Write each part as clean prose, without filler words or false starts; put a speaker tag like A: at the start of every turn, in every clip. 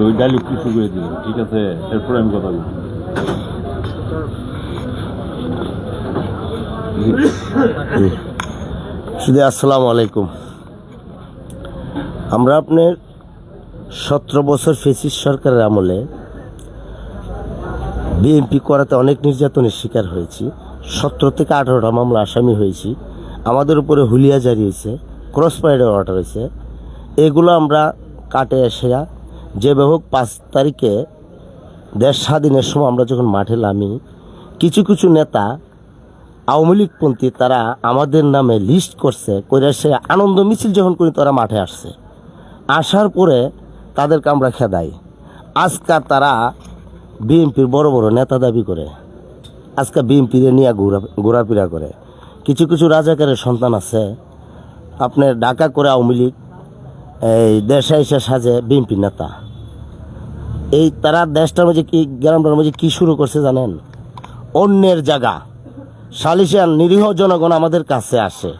A: ওই ডায়লগ কিছু করে দিল, ঠিক আছে, এরপরে আমি কথা বলছি।
B: শুধু আসসালামু আলাইকুম। আমরা আপনার 17 বছর ফেসিস্ট সরকারের আমলে বিএনপি করাতে অনেক নির্যাতনের শিকার হয়েছি। 17 থেকে 18টা মামলা আসামি হয়েছি। আমাদের উপরে হুলিয়া জারি হয়েছে, ক্রস পারেডের অর্ডার হয়েছে। এগুলো আমরা কাটে এসে যেভাবে হোক 5 তারিখে দেশ স্বাধীনের সময় আমরা যখন মাঠে নামি, কিছু কিছু নেতা আওয়ামী লীগপন্থী তারা আমাদের নামে লিস্ট করছে, করে সে আনন্দ মিছিল যখন করি তারা মাঠে আসছে। আসার পরে তাদেরকে আমরা খেদাই। আজকাল তারা বিএনপির বড় বড় নেতা দাবি করে, আজকে বিএনপিরে নিয়ে ঘোরাফেরা করে। কিছু কিছু রাজাকারের সন্তান আছে, আপনার ঢাকা করে আওয়ামী লীগ, এই দেশে এসে সাজে বিএনপি নেতা। এই তারা দেশটার মাঝে কি, গ্রামটার মাঝে কি শুরু করছে জানেন? অন্যের জায়গা সালিশান নিরীহ জনগণ আমাদের কাছে আসে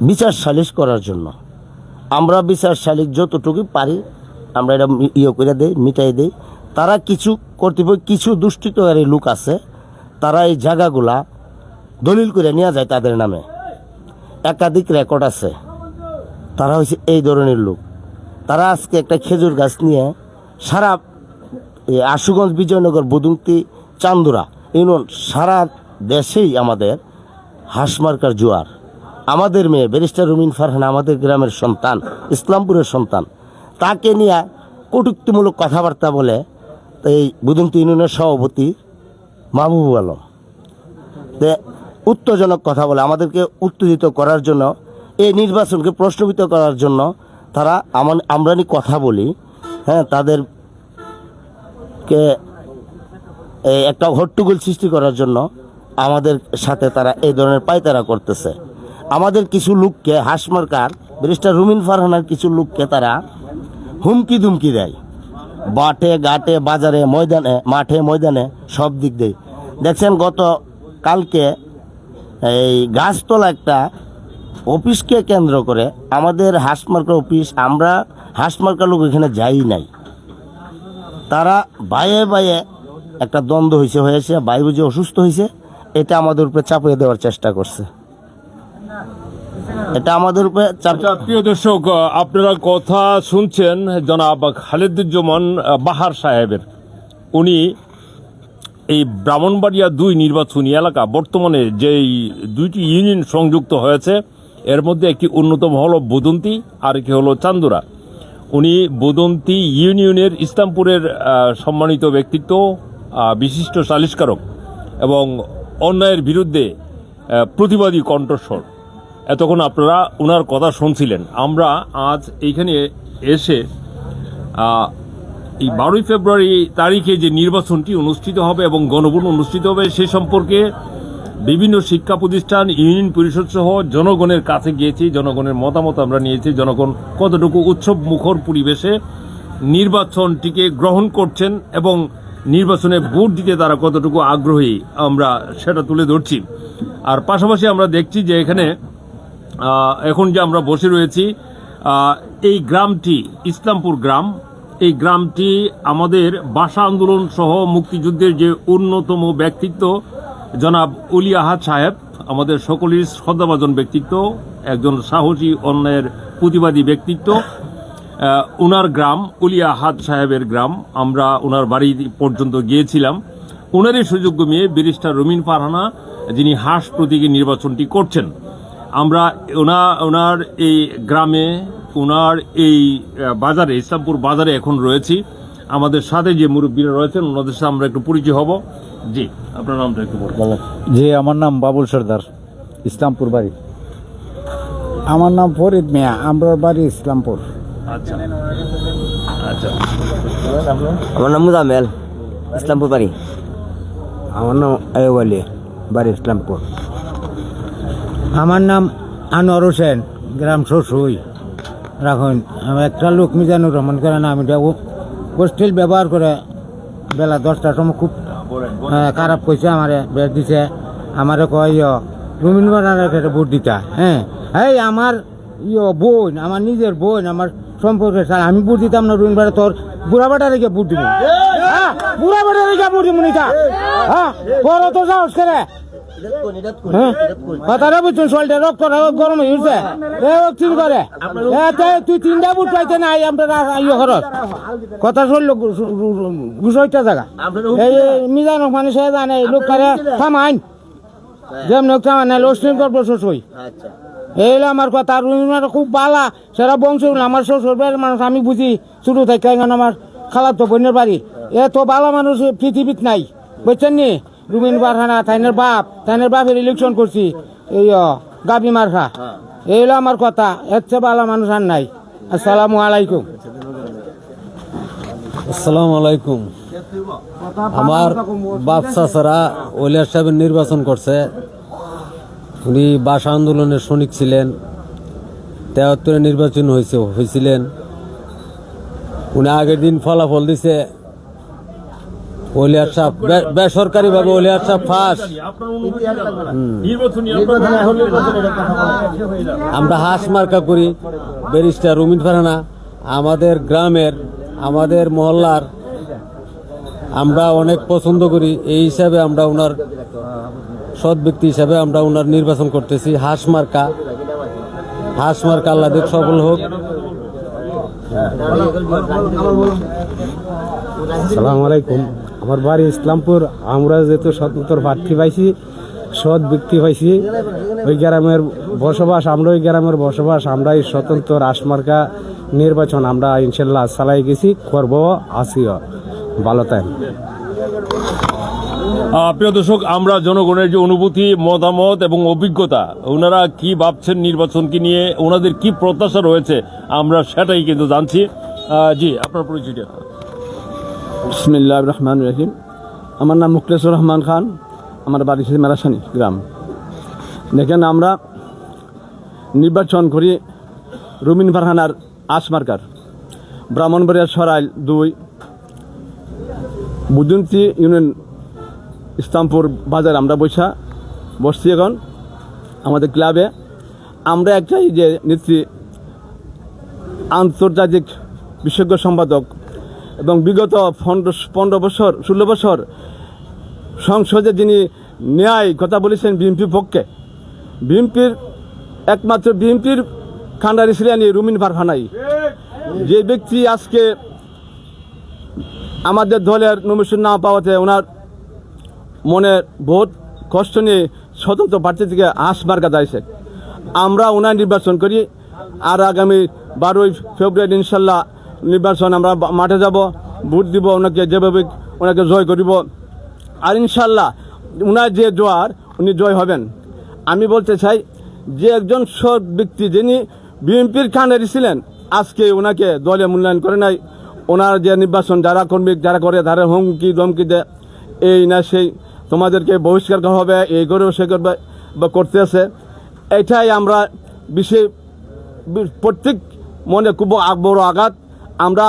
B: বিচার সালিশ করার জন্য। আমরা বিচার সালিশ যতটুকু পারি আমরা এটা করে দেই, মিটাই দেই। তারা কিছু কর্তৃপক্ষ, কিছু দুষ্কৃতকারী লোক আছে, তারা এই জায়গাগুলা দলিল করে নিয়ে যায় তাদের নামে। একাধিক রেকর্ড আছে। তারা হচ্ছে এই ধরনের লোক। তারা আজকে একটা খেজুর গাছ নিয়ে সারা আশুগঞ্জ, বিজয়নগর, বদুমতি, চান্দুরা ইউনিয়ন, সারা দেশেই আমাদের হাঁসমার্কার জোয়ার। আমাদের মেয়ে ব্যারিস্টার রুমিন ফারহানা আমাদের গ্রামের সন্তান, ইসলামপুরের সন্তান। তাকে নিয়ে কটূক্তিমূলক কথাবার্তা বলে এই বুদুমতি ইউনিয়নের সভাপতি মাহবুব আলম উত্তেজনক কথা বলে, আমাদেরকে উত্তেজিত করার জন্য, এই নির্বাচনকে প্রশ্নবিদ্ধ করার জন্য তারা আমরা নিয়ে কথা বলি। হ্যাঁ, তাদেরকে একটা হট্টগোল সৃষ্টি করার জন্য আমাদের সাথে তারা এই ধরনের পায়তারা করতেছে। আমাদের কিছু লোককে, হাঁসমার্কার ব্যারিস্টার রুমিন ফারহানার কিছু লোককে তারা হুমকি ধুমকি দেয়, বাটে ঘাটে, বাজারে, ময়দানে, মাঠে ময়দানে, সব দিক দিয়ে। দেখছেন গত কালকে এই গাছতলা একটা অফিসকে কেন্দ্র করে আমাদের হাঁসমার্কার অফিস, আমরা হাঁসমার্কার লোক এখানে যাই নাই। তারা বাইয়ে বাইয়ে একটা দ্বন্দ্ব হয়েছে, ভাই বুঝে অসুস্থ হয়েছে, এটা আমাদের উপরে চাপিয়ে দেওয়ার চেষ্টা করছে। এটা আমাদের উপরে
A: প্রিয় দর্শক, আপনারা কথা শুনছেন জনাব খালেদুজ্জামান বাহার সাহেবের। উনি এই ব্রাহ্মণবাড়িয়া 2 নির্বাচনী এলাকা, বর্তমানে যেই 2টি ইউনিয়ন সংযুক্ত হয়েছে, এর মধ্যে একটি অন্যতম হলো বদন্তি আর একটি হলো চান্দুরা। উনি বদন্তি ইউনিয়নের ইসলামপুরের সম্মানিত ব্যক্তিত্ব, বিশিষ্ট সালিশকারক এবং অন্যায়ের বিরুদ্ধে প্রতিবাদী কণ্ঠস্বর। এতক্ষণ আপনারা ওনার কথা শুনছিলেন। আমরা আজ এইখানে এসে এই 12ই ফেব্রুয়ারি তারিখে যে নির্বাচনটি অনুষ্ঠিত হবে এবং গণভোট অনুষ্ঠিত হবে সে সম্পর্কে বিভিন্ন শিক্ষা প্রতিষ্ঠান, ইউনিয়ন পরিষদ সহ জনগণের কাছে গিয়েছি। জনগণের মতামত আমরা নিয়েছি। জনগণ কতটুকু উৎসব মুখর পরিবেশে নির্বাচনটিকে গ্রহণ করছেন এবং নির্বাচনে ভোট দিতে তারা কতটুকু আগ্রহী, আমরা সেটা তুলে ধরছি। আর পাশাপাশি আমরা দেখছি যে এখানে এখন যে আমরা বসে রয়েছি, এই গ্রামটি ইসলামপুর গ্রাম। এই গ্রামটি আমাদের ভাষা আন্দোলন সহ মুক্তিযুদ্ধের যে অন্যতম ব্যক্তিত্ব জনাব অলি আহাদ সাহেব, আমাদের সকলের শ্রদ্ধাভাজন ব্যক্তিত্ব, একজন সাহসী অন্যায়ের প্রতিবাদী ব্যক্তিত্ব, ওনার গ্রাম অলি আহাদ সাহেবের গ্রাম। আমরা ওনার বাড়ি পর্যন্ত গিয়েছিলাম। ওনারই সুযোগ্য মেয়ে ব্যারিস্টার রুমিন ফারহানা, যিনি হাঁস প্রতীকে নির্বাচনটি করছেন। আমরা ওনার এই গ্রামে, ওনার এই বাজারে, ইসলামপুর বাজারে এখন রয়েছি। আমাদের সাথে যে মুরব্বীরা রয়েছেন ওনাদের সাথে আমরা একটু পরিচয় হব। জি, আপনার নামটা একটু বলুন।
C: জি, আমার নাম বাবুল সর্দার, ইসলামপুর বাড়ি। আমার নাম ফরিদ মিয়া, আমরা বাড়ি ইসলামপুর।
A: আচ্ছা আচ্ছা,
B: আমার নাম মুজামেল, ইসলামপুর বাড়ি।
C: আমার নাম আয়ুব, বাড়ি ইসলামপুর। আমার নাম আনোয়ার হোসেন, গ্রাম শশুই। রাখুন, আমি একটা লোক মিজানুর রহমান করেন, আমি হোস্টেল ব্যবহার করে বেলা 10টার সময় খুব খারাপ কইছে, আমারে বেশ দিছে। আমারে কয় রুমিন ফারহানার একটা ভোট দিতা। হ্যাঁ, এই আমার বোন, আমার নিজের বোন, আমার সম্পর্কে স্যার আমি ভোট দিতাম না রুইন ভাড়া তোর বুড়া বেটা রেখে ভোট দিব হ্যাঁ বুড়া বেটা রেখে ভোট দিব নিতা হ্যাঁ বড় তো সাহস করে হ্যাঁ কথাটা বুঝছো শরীরটা রক্ত গরম হয়ে উঠছে ঠিক করে তুই 3টা ভোট পাইতে নাই আমরা ইয়ে খরচ কথা শুনলো গুছটা জায়গা এই মিজান মানে সে জানে লোক করে থামাইন যেমন থামাই না লোস্টিং করবো শ্বশুর এই হলো আমার কথা আর খুব বালা সেটা বংশ আমার শ্বশুর বাড়ির মানুষ আমি বুঝি শুরু থেকে এখন আমার খালাতো বোনের বাড়ি এত বালা মানুষ পৃথিবীত নাই বুঝছেন নি রুমিন বারখানা তাইনের বাপের ইলেকশন করছি এই গাবি মার্খা এই হলো আমার কথা এর চেয়ে বালা মানুষ আর নাই আসসালামু আলাইকুম।
D: আসসালামু আলাইকুম। আমার বাপ চাচারা ওলিয়ার সাহেবের নির্বাচন করছে, উনি ভাষা আন্দোলনের সৈনিক ছিলেন, 73 নির্বাচন হয়েছিলেন। উনি আগের দিন ফলাফল দিছে ওলিয়ার সাহেব বেসরকারি ভাবে ওলিয়ার সাহেব ফাঁস। আমরা হাঁস মার্কা করি ব্যারিস্টার রুমিন ফারহানা আমাদের গ্রামের আমাদের মহল্লার আমরা অনেক পছন্দ করি, এই হিসাবে আমরা ওনার সৎ ব্যক্তি হিসাবে আমরা ওনার নির্বাচন করতেছি। হাঁস মার্কা আল্লাহ দেখ সফল হোক।
E: আসসালামু আলাইকুম। আমার বাড়ি ইসলামপুর। আমরা যেহেতু স্বতন্ত্র প্রার্থী পাইছি, সৎ ব্যক্তি পাইছি, ওই গ্রামের বসবাস, আমরা ওই গ্রামের বসবাস, আমরা এই স্বতন্ত্র রাসমার্কা নির্বাচন আমরা ইনশাল্লাহ চালাই গেছি, করব আসিও। ভালো তাই
A: প্রিয় দর্শক, আমরা জনগণের যে অনুভূতি, মতামত এবং অভিজ্ঞতা, ওনারা কি ভাবছেন নির্বাচনকে নিয়ে, ওনাদের কি প্রত্যাশা রয়েছে, আমরা সেটাই কিন্তু জানছি। জি, আপনার পরিচয়টা।
E: বিসমিল্লাহির রহমানির রহিম। আমার নাম মুখলেসুর রহমান খান, আমার বাড়ি মেরাসানি গ্রাম। দেখেন, আমরা নির্বাচন করি রুমিন ফারহানার আসমার্কার, ব্রাহ্মণবাড়িয়া সরাইল 2 বুদুন্তি ইউনিয়ন ইসলামপুর বাজার। আমরা বসছি এখন আমাদের ক্লাবে। আমরা একটাই যে নেত্রী, আন্তর্জাতিক বিশেষজ্ঞ সম্পাদক এবং বিগত 16 বছর সংসদে যিনি ন্যায় কথা বলেছেন বিএনপির পক্ষে, একমাত্র বিএনপির কাণ্ডারি ছিলেন এই রুমিন ফারহানাই। যে ব্যক্তি আজকে আমাদের দলের নমিনেশন না পাওয়াতে ওনার মনে বহুত কষ্ট নিয়ে স্বতন্ত্র প্রার্থী থেকে হাঁস মার্কা দাঁড়িয়েছে। আমরা ওনার নির্বাচন করি, আর আগামী 12 ফেব্রুয়ারি ইনশাল্লাহ নির্বাচন আমরা মাঠে যাব, ভোট দিব, ওনাকে যেভাবে ওনাকে জয় করিব। আর ইনশাল্লাহ ওনার যে জোয়ার, উনি জয় হবেন। আমি বলতে চাই যে একজন সৎ ব্যক্তি যিনি বিএনপির কাণ্ডারি ছিলেন, আজকে ওনাকে দলে মূল্যায়ন করে নাই। ওনার যে নির্বাচন যারা কর্মী যারা করে, তারা হুমকি ধমকি দেয়, এই না সেই তোমাদেরকে বহিষ্কার করা হবে, এই করেও সে করবে বা করতে আছে। এটাই আমরা প্রত্যেক মনে খুব বড় আঘাত। আমরা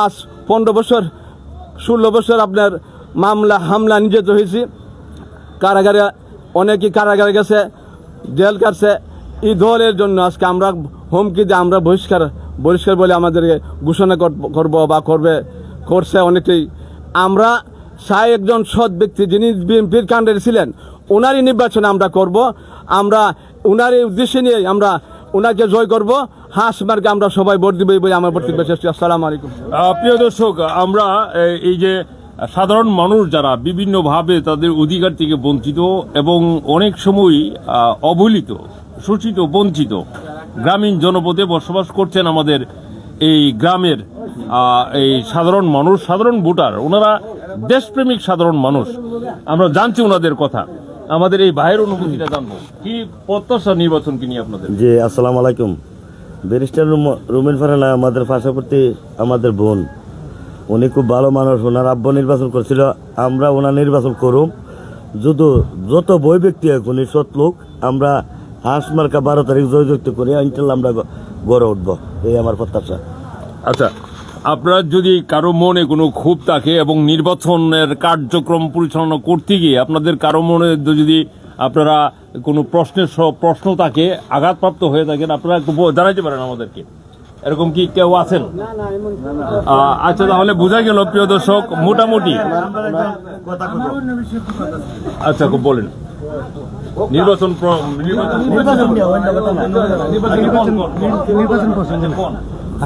E: 15 বছর 16 বছর আপনার হামলা নির্যাতিত হয়েছি, কারাগারে অনেকেই কারাগারে গেছে, জেল কাটছে। এই দলের জন্য আজকে আমরা হুমকি দিয়ে আমরা বহিষ্কার বলে আমাদেরকে ঘোষণা করব বা করছে অনেকেই। আমরা চাই একজন সৎ ব্যক্তি যিনি বিএনপির কাণ্ডারি ছিলেন, ওনারই নির্বাচনে আমরা করব। আমরা ওনারই উদ্দেশ্যে নিয়ে আমরা ওনাকে জয় করব। হাঁস মার্কে আমরা সবাই ভোট দিব বলে আমার বক্তব্য শেষ। আসসালামু আলাইকুম।
A: প্রিয় দর্শক, আমরা এই যে সাধারণ মানুষ যারা বিভিন্নভাবে তাদের অধিকার থেকে বঞ্চিত এবং অনেক সময় অবহেলিত, শোষিত, বঞ্চিত গ্রামীণ জনপদে বসবাস করছেন আমাদের এই গ্রামের এই সাধারণ মানুষ, সাধারণ ভোটার, ওনারা দেশপ্রেমিক সাধারণ মানুষ। আমরা জানছি ওনাদের কথা, আমাদের এই ভাইয়ের অনুভূতিটা জানবো। কি প্রত্যাশা নির্বাচনকে নিয়ে আপনাদের?
B: জি, আসসালামু আলাইকুম। ব্যারিস্টার রুমিন ফারহানা আমাদের পাশাপাশি আমাদের বোন, উনি খুব ভালো মানুষ। ওনার আব্বা নির্বাচন করছিল, আমরা ওনার নির্বাচন করুম। যত বই ব্যক্তি হোক, উনি সৎ লোক। আমরা হাঁস মার্কা 12 তারিখ জয়যুক্ত করে ইনশাল্লাহ আমরা গড়ে উঠবো, এই আমার প্রত্যাশা।
A: আচ্ছা, আপনার যদি কারো মনে কোনো ক্ষোভ থাকে এবং নির্বাচনের কার্যক্রম পরিচালনা করতে গিয়ে আপনাদের কারো মনে যদি আপনারা কোনো প্রশ্ন থাকে, আঘাতপ্রাপ্ত হয়ে থাকেন, আপনারা একটু জানাইতে পারেন আমাদেরকে। এরকম কি কেউ আছেন? আচ্ছা, তাহলে বোঝা গেল প্রিয় দর্শক মোটামুটি। আচ্ছা, খুব বলেন নির্বাচন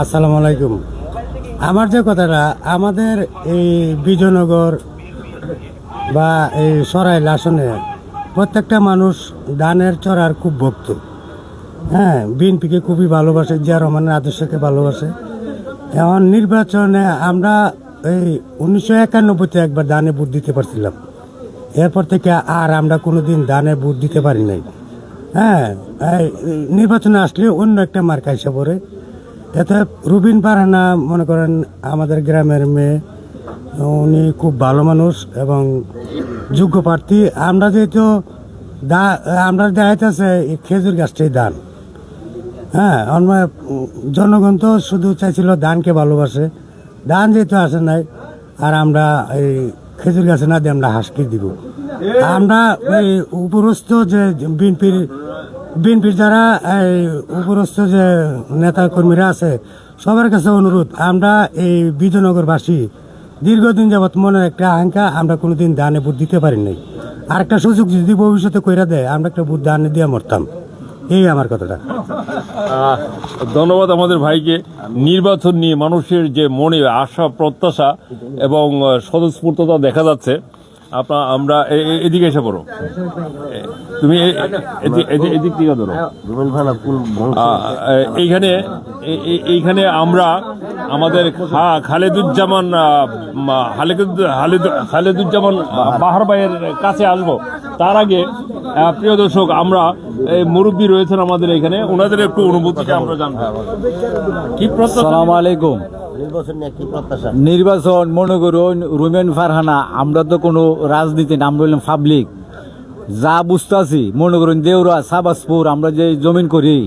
C: আসসালামু আলাইকুম। আমার যে কথাটা, আমাদের এই বিজয়নগর বা এই সরাইল আসনে প্রত্যেকটা মানুষ ধানের চড়ার খুব ভক্ত। হ্যাঁ, বিএনপিকে খুবই ভালোবাসে, জিয়া রহমানের আদর্শকে ভালোবাসে। এখন নির্বাচনে আমরা এই 1991-তে একবার ধানে ভোট দিতে পারছিলাম, এরপর থেকে আর আমরা কোনোদিন ধানে ভোট দিতে পারি নাই। হ্যাঁ, এই নির্বাচনে আসলে অন্য একটা মার্কা এসে পড়ে। এতে রুবিন ফারহানা মনে করেন আমাদের গ্রামের মেয়ে, উনি খুব ভালো মানুষ এবং যোগ্য প্রার্থী। আমরা যেহেতু আমরা দেখাইতেছে খেজুর গাছটাই দান। হ্যাঁ, আমরা জনগণ তো শুধু চাইছিল ধানকে ভালোবাসে, ধান যেহেতু আসে নাই, আর আমরা এই খেজুর গাছে না দিয়ে আমরা হাঁসকে দিব। আমরা এই উপরস্থ যে বিএনপির যারা এই উপরস্থ যে নেতা কর্মীরা আছে, সবার কাছে অনুরোধ, আমরা এই বিজয়নগরবাসী দীর্ঘদিন যাবৎ মনের একটা আকাঙ্ক্ষা, আমরা কোনোদিন ধানে ভোট দিতে পারি নাই। আর একটা সুযোগ যদি ভবিষ্যতে কইরা দেয়, আমরা একটা ভোট ধানে দিয়ে মরতাম। এই আমার কথাটা।
A: ধন্যবাদ আমাদের ভাইকে। নির্বাচন নিয়ে মানুষের যে মনে আশা প্রত্যাশা এবং স্বতঃস্ফূর্ততা দেখা যাচ্ছে। আমরা এদিকে এসে পড়ো, তুমি এদিক থেকে ধরো। এইখানে আমরা আমাদের খালেদুজ্জামান বাহার ভাইয়ের কাছে আসবো। তার আগে প্রিয় দর্শক, আমরা মুরব্বী রয়েছেন আমাদের এখানে, ওনাদের একটু অনুভূতিটা আমরা জানবো। কি প্রশ্ন?
D: আসসালামু আলাইকুম।
B: নির্বাচন নিয়ে কি প্রত্যাশা?
D: নির্বাচন মনে করুন রুমেন ফারহানা, আমরা তো কোনো রাজনীতি না, আমরা হইলাম পাবলিক। যা বুঝতেছি মনে করুন দেউরা সাবাসপুর আমরা যে জমিন করি,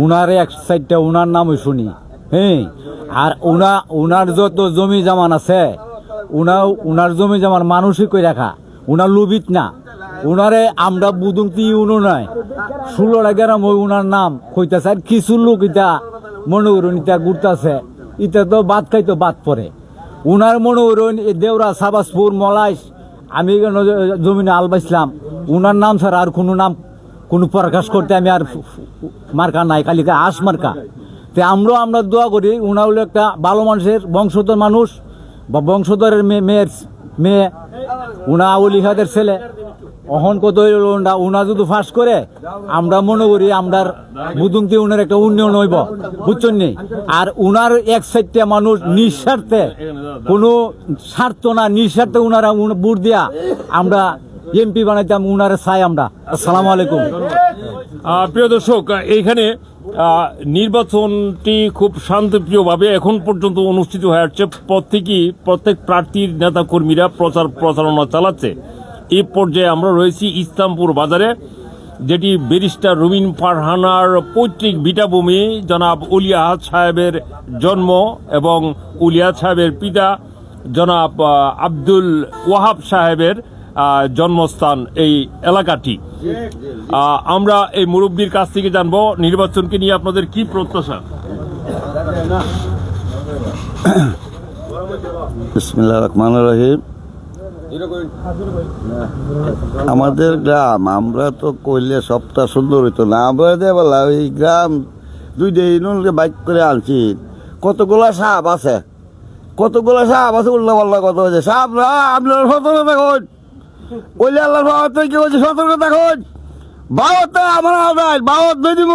D: উনার এক সাইডটা উনার নামই শুনি। হ্যাঁ, আর উনার যত জমি জামান আছে, উনার জমি জামান মানুষই কই রাখা, উনার লুবিত না। উনারে আমরা বুদুমতি উনো নয় 16 গ্রাম ওই উনার নাম কইতাছে। আর কিছু লোক ইটা মনে করুন ইটা ঘুরতেছে, ইটা তো বাদ খাইতো বাদ পরে। উনার মনে করুন দেউরা সাবাসপুর মলাইশ, আমি জমিনে আল বাইছিলাম, উনার নাম ছাড়া আর কোনো নাম কোনো প্রকাশ করতে আমি আর মার্কা নাই, খালি আশ মার্কা। তো আমরা দোয়া করি, উনা হলো একটা ভালো মানুষের বংশধর মানুষ বা বংশধরের মেয়ে, উনা আউলিহাদের ছেলে। অহন কত উনা যদি ফাঁস করে, আমরা মনে করি আমরা বুদুমতি উনার একটা উন্নয়ন হইব, বুঝছেন নি? আর উনার এক সাইডটা মানুষ নিঃস্বার্থে, কোনো স্বার্থ না, নিঃস্বার্থে উনারা ভোট দিয়া আমরা এমপি বানাইতাম, উনারে চাই আমরা। আসসালামু আলাইকুম।
A: প্রিয় দর্শক, এইখানে নির্বাচনটি খুব শান্তিপ্রিয়ভাবে এখন পর্যন্ত অনুষ্ঠিত হয়ে আসছে। প্রত্যেক প্রার্থীর নেতা কর্মীরা প্রচারণা চালাচ্ছে। এই পর্যায়ে আমরা রয়েছি ইসলামপুর বাজারে, যেটি ব্যারিস্টার রুবিন ফারহানার পৈতৃক ভিটাভূমি, জনাব উলিয়া আহাদ সাহেবের জন্ম এবং উলিয়া সাহেবের পিতা জনাব আব্দুল ওয়াহাব সাহেবের জন্মস্থান এই এলাকাটি। আমরা এই মুরব্বীর কাছ থেকে জানবো নির্বাচনকে নিয়ে আপনাদের কি প্রত্যাশা।
F: বিসমিল্লাহির রহমানির রহিম। আমাদের গ্রাম, আমরা তো কইলে সবটা সুন্দর হইতো না। আমরা যে বলা ওই গ্রাম 2 দিন বাইক করে আনছি, কতগুলা সাপ আছে উল্লা পাল্লা কত হয়েছে। সাপ না, আপনার সতর্ক থাকুন, কইলে আল্লাহ কি বলছে, সতর্ক থাকুন। বাবত আমার আদায়, বাবত দিয়ে দিব,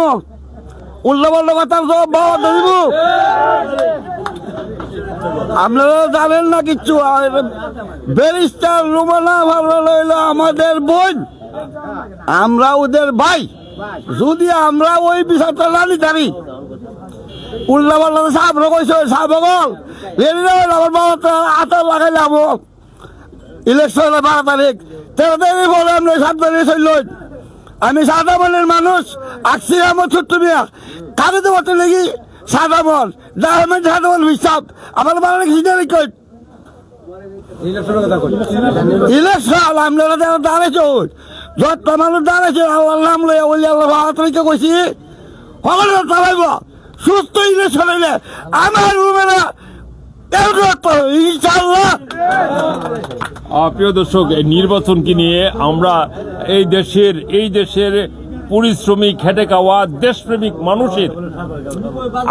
F: উল্লা পাল্লা কথা সব বাবত দিয়ে দিব। আপনারা জানেন না কিচ্ছু। ব্যারিস্টার রুমানা ভালো হইল আমাদের বোন, আমরা ওদের ভাই। যদি আমরা ওই বিষয়টা না নিতে পারি, উল্লা পাল্লা সাপ রকম সাপ বল আমার বাবা আতর লাগাইলাম। ইলেকশন 12 তারিখ, 13 তারিখ পরে আমরা 7 তারিখ চলল। আমি সাদা মনের মানুষ, আসছি আমার ছোট্ট মেয়া কাজে তো বলতে লেগে সাদা মন ডায়মন্ড সাদা মন হিসাব আমার বাবা হিসাবে কই ইলেকশন আমরা দাঁড়াইছো, যত মানুষ দাঁড়াইছে আল্লাহর নাম লইয়া বলি আল্লাহ তারিখে কইছি সকলে চালাইব, সুস্থ ইলেকশন হইলে আমার রুমেরা ইনশাআল্লাহ।
A: প্রিয় দর্শক, এই নির্বাচনকে নিয়ে আমরা এই দেশের পরিশ্রমী খেটে খাওয়া দেশপ্রেমিক মানুষের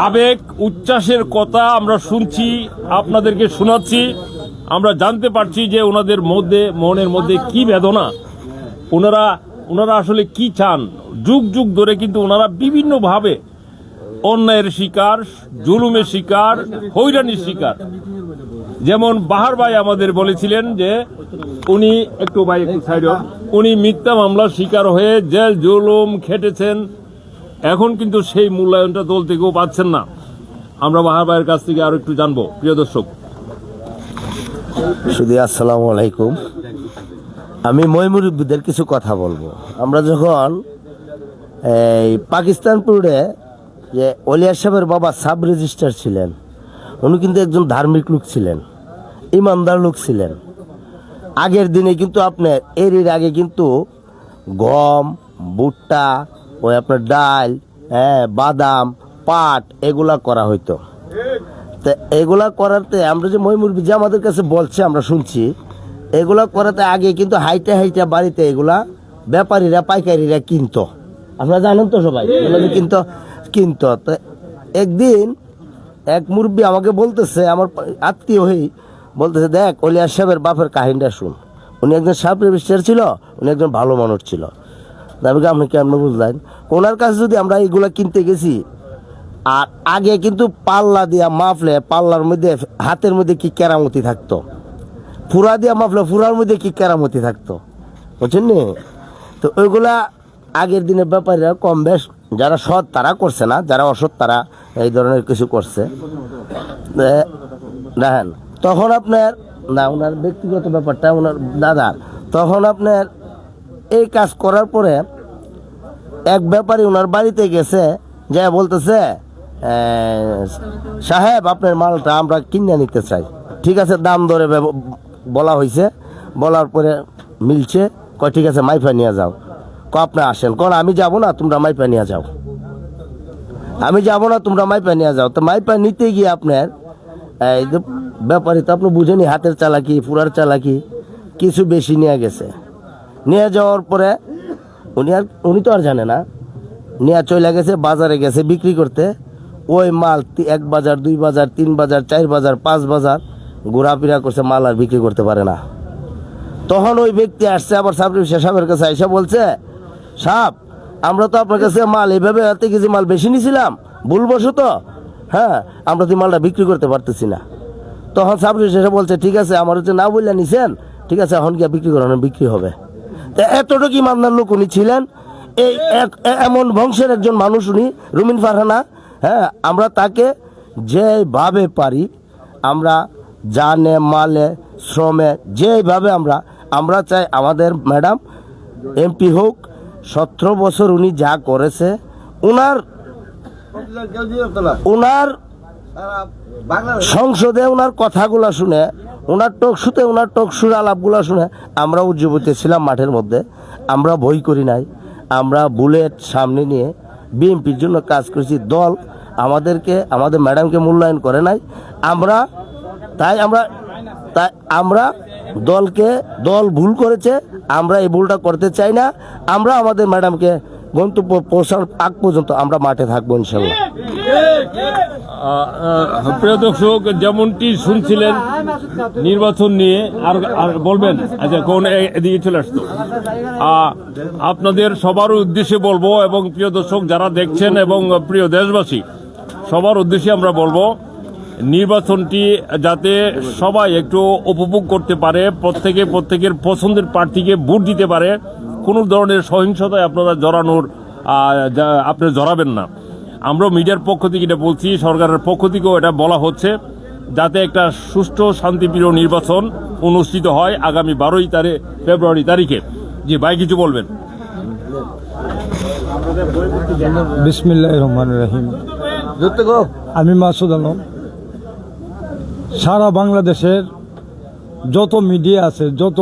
A: আবেগ উচ্ছ্বাসের কথা আমরা শুনছি, আপনাদেরকে শোনাচ্ছি। আমরা জানতে পারছি যে ওনাদের মনের মধ্যে কি বেদনা, ওনারা আসলে কি চান। যুগ যুগ ধরে কিন্তু ওনারা বিভিন্নভাবে অন্যায়ের শিকার, জুলুমের শিকার, হয়রানির শিকার। যেমন বাহার ভাই আমাদের বলেছিলেন যে উনি উনি মিথ্যা মামলার শিকার হয়ে জেল জুলুম খেটেছেন, এখন কিন্তু সেই মূল্যায়নটা দল থেকেও পাচ্ছেন না। আমরা বাহার ভাইয়ের কাছ থেকে আরো একটু জানবো। প্রিয় দর্শক,
B: শুধু আসসালামু আলাইকুম, আমি ময়মুরব্বীদের কিছু কথা বলবো। আমরা যখন এই পাকিস্তান পুরে যে ওলিয়ার সাহেবের বাবা সাব রেজিস্ট্রার ছিলেন, উনি কিন্তু একজন ধার্মিক লোক ছিলেন, ইমানদার লোক ছিলেন। আগের দিনে কিন্তু আপনার এর আগে কিন্তু গম, ভুট্টা, ওই আপনার ডাল, বাদাম, পাট এগুলা করা হইতো। তা এগুলা করাতে আমরা যে ময়মুরব্বী যে আমাদের কাছে বলছে, আমরা শুনছি, এগুলা করাতে আগে কিন্তু হাইটা বাড়িতে এগুলা ব্যাপারীরা পাইকারিরা কিনতো। আপনারা জানেন তো সবাই, এগুলো কিনতো। তো একদিন এক মুরব্বী আমাকে বলতেছে, আমার আত্মীয় হই, বলতেছে, দেখ ওলিয়ার সাহেবের বাপের কাহিনীটা শুন। উনি একজন সাব রেজিস্ট্রার ছিল, উনি একজন ভালো মানুষ ছিল। আমি আপনি কেমন বুঝলেন? ওনার কাছে যদি আমরা এগুলা কিনতে গেছি, আর আগে কিন্তু পাল্লা দিয়া মাপলে পাল্লার মধ্যে হাতের মধ্যে কি কেরামতি থাকতো, ফুরা দিয়া মাপলে ফুরার মধ্যে কি কেরামতি থাকতো, বুঝছেন নি? তো ওইগুলা আগের দিনের ব্যাপারীরা কম বেশ, যারা সৎ তারা করছে না, যারা অসৎ তারা এই ধরনের কিছু করছে। দেখেন তখন আপনার না, ওনার ব্যক্তিগত ব্যাপারটা ওনার দাদার, তখন আপনার এই কাজ করার পরে এক ব্যাপারী ওনার বাড়িতে গেছে, যা বলতেছে, সাহেব আপনার মালটা আমরা কিনে নিতে চাই। ঠিক আছে, দাম দরে বলা হয়েছে, বলার পরে মিলছে, কয় ঠিক আছে মাইফা নিয়ে যাও। আপনি আসেন, কোন আমি যাব না, তোমরা মাইপা নিয়ে যাও। আমি যাব না, তোমরা মাইপা নিয়ে যাও। তো মাইপা নিতে গিয়ে আপনার এই যে ব্যাপারী তো আপনি বুঝেনি, হাতের চালাকি, পুরার চালাকি, কিছু বেশি নিয়ে গেছে। নিয়ে যাওয়ার পরে উনি তো আর জানে না, নিয়ে চলে গেছে বাজারে, গেছে বিক্রি করতে। ওই মাল 1 বাজার 2 বাজার 3 বাজার 4 বাজার 5 বাজার ঘোরাফেরা করছে, মাল আর বিক্রি করতে পারে না। তখন ওই ব্যক্তি আসছে আবার সাহেবের কাছে, আইসা বলছে, সাহেব আমরা তো আপনার কাছে মাল এইভাবে 1 কেজি মাল বেশি নিয়েছিলাম, ভুলবশত, হ্যাঁ আমরা তো মালটা বিক্রি করতে পারতেছি না। তখন সাহেব বলছে, ঠিক আছে আমার হচ্ছে না বললে নিছেন, ঠিক আছে এখন গিয়ে বিক্রি করানো বিক্রি হবে। তা এতটুকু ইমানদার লোক উনি ছিলেন, এই এমন বংশের একজন মানুষ উনি, রুমিন ফারহানা। হ্যাঁ, আমরা তাকে যেভাবে পারি, আমরা জানে মালে শ্রমে যেভাবে আমরা চাই আমাদের ম্যাডাম এমপি হোক। 17 বছর উনি যা করেছে, উনার সংসদে উনার কথাগুলা শুনে, ওনার টকশুর আলাপগুলা শুনে আমরা উজ্জীবিত ছিলাম মাঠের মধ্যে। আমরা ভয় করি নাই, আমরা বুলেট সামনে নিয়ে বিএনপির জন্য কাজ করেছি। দল আমাদের ম্যাডামকে মূল্যায়ন করে নাই। আমরা দল ভুল করেছে, আমরা এই ভুলটা করতে চাই না। আমরা আমাদের ম্যাডামকে গন্তব্য পৌঁছার আগ পর্যন্ত আমরা মাঠে থাকবো ইনশাল্লাহ।
A: প্রিয় দর্শক, যেমনটি শুনছিলেন নির্বাচন নিয়ে, আর বলবেন, আচ্ছা কোন এদিকে চলে আসতো, আপনাদের সবার উদ্দেশ্যে বলবো, এবং প্রিয় দর্শক যারা দেখছেন এবং প্রিয় দেশবাসী সবার উদ্দেশ্যে আমরা বলবো, নির্বাচনটি যাতে সবাই একটু উপভোগ করতে পারে, প্রত্যেকের পছন্দের প্রার্থীকে ভোট দিতে পারে। কোনো ধরনের সহিংসতায় আপনারা জড়াবেন না। আমরা মিডিয়ার পক্ষ থেকে এটা বলছি, সরকারের পক্ষ থেকেও এটা বলা হচ্ছে, যাতে একটা সুষ্ঠু শান্তিপ্রিয় নির্বাচন অনুষ্ঠিত হয় আগামী 12 ফেব্রুয়ারি তারিখে। জি ভাই, কিছু বলবেন?
C: বিসমিল্লাহির রহমানির রহিম। আমি মাসুদ আলম। সারা বাংলাদেশের যত মিডিয়া আছে, যত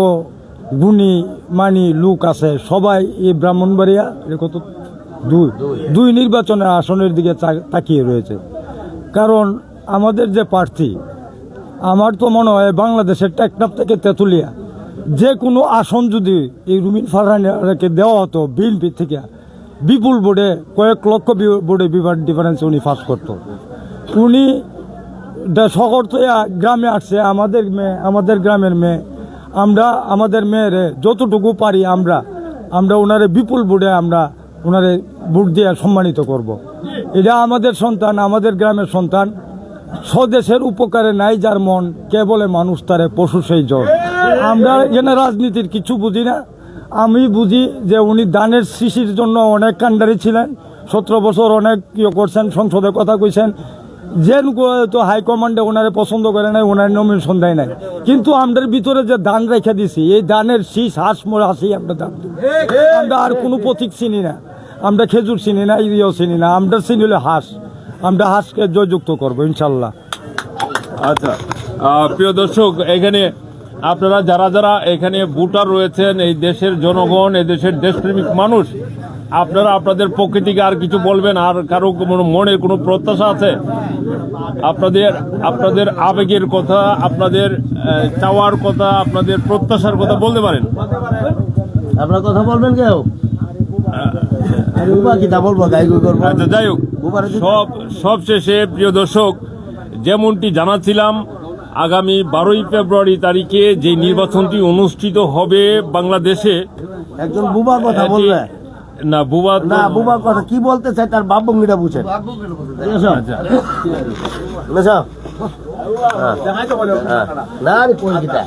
C: গুণী মানি লোক আছে, সবাই এই ব্রাহ্মণবাড়িয়া
G: দুই নির্বাচনের আসনের দিকে তাকিয়ে রয়েছে। কারণ আমাদের যে প্রার্থী, আমার তো মনে হয় বাংলাদেশের টেকনাফ থেকে তেঁতুলিয়া যে কোনো আসন যদি এই রুমিন ফারহানাকে দেওয়া হতো বিএনপি থেকে, বিপুল ভোটে কয়েক লক্ষ ভোটে ডিফারেন্স উনি পাস করতো। উনি শহর তো গ্রামে আসছে, আমাদের গ্রামের মেয়ে, আমরা আমাদের মেয়েরে যতটুকু পারি আমরা ওনারে বিপুল ভোটে আমরা ওনারে ভোট দিয়ে সম্মানিত করব। এটা আমাদের সন্তান, আমাদের গ্রামের সন্তান। স্বদেশের উপকারে নাই যার মন, কে বলে মানুষ তারে পশু সেই জন। আমরা এখানে রাজনীতির কিছু বুঝি না। আমি বুঝি যে উনি দানের শিশির জন্য অনেক কান্ডারি ছিলেন, 17 বছর অনেক করছেন, সংসদে কথা কইছেন, যে তো হাইকমান্ডে ওনারে পছন্দ করে নাই, ওনার নমিনেশন দেয় নাই। কিন্তু আমাদের ভিতরে যে দান রেখে দিছি, এই দানের শীষ হাঁস মরে আসি আমরা দান দিই। আমরা আর কোনো প্রতীক চিনি না, আমরা খেজুর চিনি না, ইয়েও চিনি না, আমরা চিনি হলে হাঁস। আমরা হাঁসকে জয়যুক্ত করবো ইনশাল্লাহ।
A: আচ্ছা, প্রিয় দর্শক, এখানে আপনারা যারা যারা এখানে ভোটার রয়েছেন, এই দেশের জনগণ, এই দেশের দেশপ্রেমিক মানুষ, আপনারা আপনাদের পক্ষ থেকে আর কিছু বলবেন? আর কারো কোনো মনের কোনো প্রত্যাশা আছে? আপনাদের আবেগের কথা, আপনাদের চাওয়ার কথা, আপনাদের প্রত্যাশার কথা বলতে পারেন।
B: আপনার কথা বলবেন কেউ?
A: আচ্ছা, যাই হোক, সব শেষে প্রিয় দর্শক, যেমনটি জানাচ্ছিলাম, আগামী 12ই ফেব্রুয়ারি তারিখে যে নির্বাচনটি অনুষ্ঠিত হবে বাংলাদেশে,
B: একজন বুবা কথা বলবে
A: না বুবা
B: না, বুবা কথা কি বলতে চাই তার বাপ ভঙ্গিটা বুঝেন। না রে পরিচিতা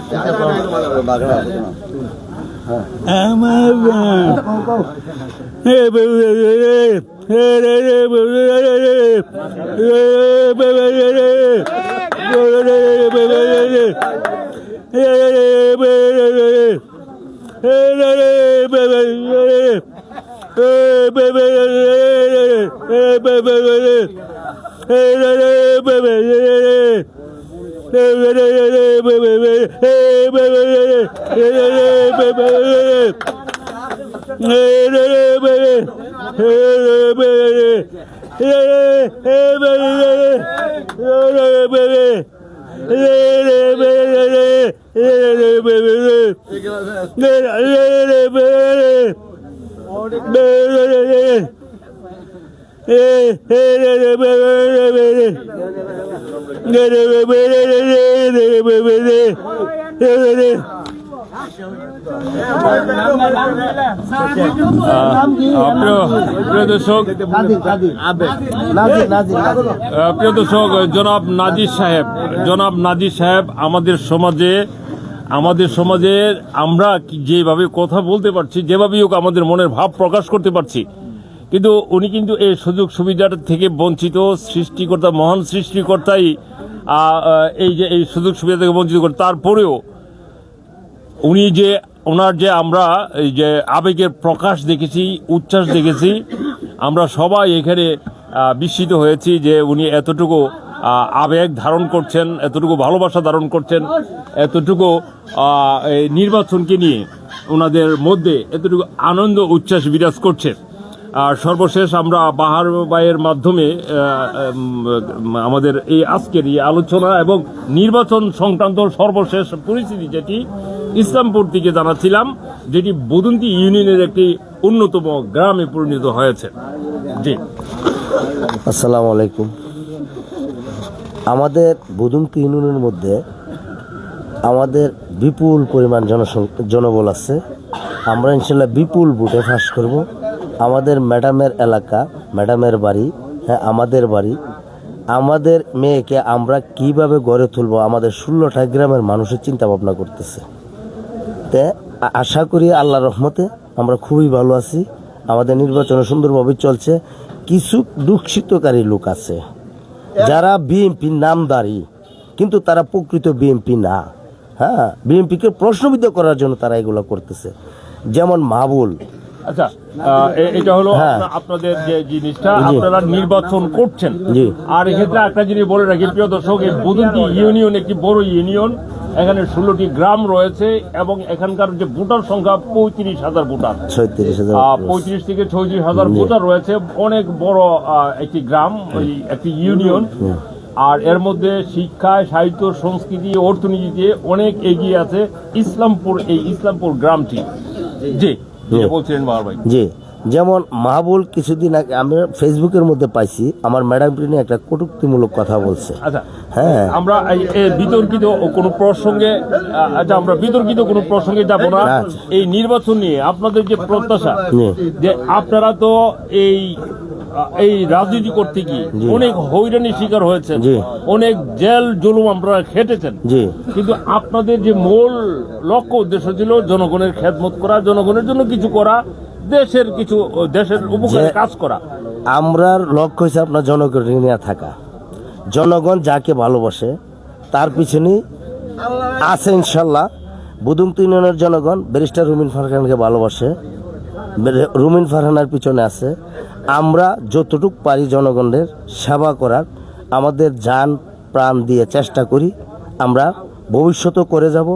A: প্রিয় দর্শক, জনাব নাজির সাহেব আমাদের সমাজে আমরা যেভাবে কথা বলতে পারছি, যেভাবে হোক আমাদের মনের ভাব প্রকাশ করতে পারছি, কিন্তু উনি কিন্তু এই সুযোগ সুবিধাটা থেকে বঞ্চিত। সৃষ্টিকর্তা, মহান সৃষ্টিকর্তাই এই সুযোগ সুবিধা থেকে বঞ্চিত করে। তারপরেও ওনার যে আমরা এই যে আবেগের প্রকাশ দেখেছি, উচ্ছ্বাস দেখেছি, আমরা সবাই এখানে বিস্মিত হয়েছি যে উনি এতটুকু আবেগ ধারণ করছেন, এতটুকু ভালোবাসা ধারণ করছেন, এতটুকু এই নির্বাচনকে নিয়ে ওনাদের মধ্যে এতটুকু আনন্দ উচ্ছ্বাস বিরাজ করছে। আর সর্বশেষ আমরা বাহার ভাইয়ের মাধ্যমে আমাদের এই আজকের এই আলোচনা এবং নির্বাচন সংক্রান্ত সর্বশেষ পরিস্থিতি যেটি ইসলামপুর থেকে জানাচ্ছিলাম, যেটি বদন্তি ইউনিয়নের একটি অন্যতম গ্রামে পরিণত হয়েছে। জি,
B: আসসালামু আলাইকুম। আমাদের বদন্তি ইউনিয়নের মধ্যে আমাদের বিপুল পরিমাণ জনবল আছে। আমরা ইনশাল্লাহ বিপুল ভোটে পাস করব। আমাদের ম্যাডামের এলাকা, ম্যাডামের বাড়ি, হ্যাঁ আমাদের বাড়ি, আমাদের মেয়েকে আমরা কিভাবে গড়ে তুলব, আমাদের 16টা গ্রামের মানুষের চিন্তা ভাবনা করতেছে। তে আশা করি আল্লাহর রহমতে আমরা খুবই ভালো আছি। আমাদের নির্বাচন সুন্দরভাবে চলছে। কিছু দুঃখিতকারী লোক আছে যারা বিএনপি নামদারি, কিন্তু তারা প্রকৃত বিএনপি না। হ্যাঁ, বিএনপিকে প্রশ্নবিদ্ধ করার জন্য তারা এগুলো করতেছে, যেমন মাহবুল।
A: আচ্ছা, এটা হলো আপনাদের যে জিনিসটা, আপনারা নির্বাচন করছেন। আর এক্ষেত্রে একটা জিনিস বলে রাখি প্রিয় দর্শক, এই বদন্তি ইউনিয়ন একটি বড় ইউনিয়ন। এখানে 16টি গ্রাম রয়েছে এবং এখানকার যে ভোটার সংখ্যা 35,000 ভোটার।
B: 36,000
A: 35 থেকে 36,000 ভোটার রয়েছে। অনেক বড় একটি গ্রাম, ওই একটি ইউনিয়ন। আর এর মধ্যে শিক্ষায়, সাহিত্য, সংস্কৃতি, অর্থনীতিতে অনেক এগিয়ে আছে এই ইসলামপুর গ্রামটি। জি বলছিলেন বাবার ভাই।
B: জি, যেমন মাহবুল কিছুদিন আগে আমি ফেসবুকের মধ্যে পাইছি, আমার ম্যাডামকে নিয়ে একটা কটূক্তিমূলক কথা বলছে।
A: আচ্ছা,
B: হ্যাঁ,
A: আমরা এই বিতর্কিত কোনো প্রসঙ্গে যাব না।
B: আচ্ছা।
A: এই নির্বাচন নিয়ে আপনাদের যে প্রত্যাশা,
B: জি।
A: যে আপনারা তো এই রাজনীতি করতে গিয়ে
B: জি।
A: অনেক হয়রানির শিকার হয়েছেন,
B: জি।
A: অনেক জেল জুলুম আপনারা খেটেছেন,
B: জি।
A: কিন্তু আপনাদের যে মূল লক্ষ্য উদ্দেশ্য ছিল জনগণের খেদমত করা, জনগণের জন্য কিছু করা, দেশের উপকারে কাজ করা।
B: আমরা লক্ষ্য হয়েছে আপনার জনগণকে নিয়ে থাকা। জনগণ যাকে ভালোবাসে তার পিছনেই আছে ইনশাল্লাহ। বুদুমতু ইউনিয়নের জনগণ ব্যারিস্টার রুমিন ফারহানকে ভালোবাসে, রুমিন ফারহানার পিছনে আছে। আমরা যতটুকু পারি জনগণের সেবা করার আমাদের জান প্রাণ দিয়ে চেষ্টা করি। আমরা ভবিষ্যতেও করে যাব,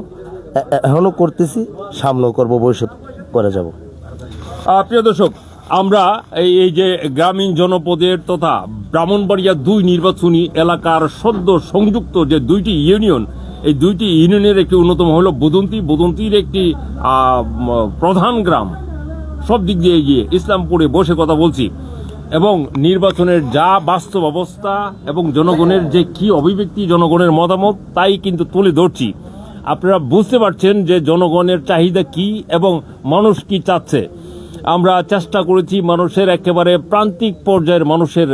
B: এখনও করতেছি, সামনেও করব, ভবিষ্যৎ করে যাব।
A: প্রিয় দর্শক, আমরা এই যে গ্রামীণ জনপদের তথা ব্রাহ্মণবাড়িয়া 2 নির্বাচনী এলাকার সদ্য সংযুক্ত যে 2টি ইউনিয়ন, এই 2টি ইউনিয়নের একটি অন্যতম হলো বুদন্তির একটি প্রধান গ্রাম, সব দিক দিয়ে এগিয়ে ইসলামপুরে বসে কথা বলছি এবং নির্বাচনের যা বাস্তব অবস্থা এবং জনগণের যে কি অভিব্যক্তি, জনগণের মতামত, তাই কিন্তু তুলে ধরছি। আপনারা বুঝতে পারছেন যে জনগণের চাহিদা কি এবং মানুষ কি চাচ্ছে। আমরা চেষ্টা করেছি মানুষের একেবারে প্রান্তিক পর্যায়ের মানুষের